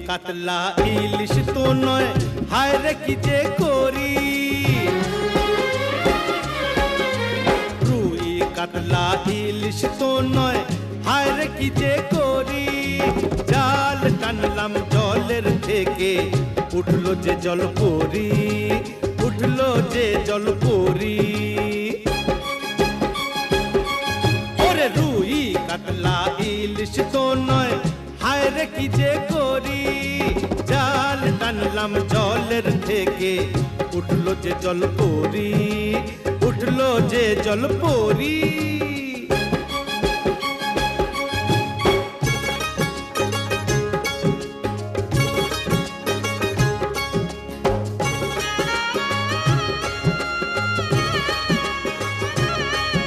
কাতলা ইলিশ তো নয়, হায় রে কি যে করি। রুই কাতলা ইলিশ তো নয়, হায় রে কি যে করি। জাল টানলাম জলের থেকে, উঠলো যে জল পরি, উঠলো যে জল পরি। ওরে রুই কাতলা ইলিশ তো নয়, হায় রে কি যে করি। জাল টানলাম জলের থেকে, উঠলো যে জল পরি, উঠলো যে জল পরি।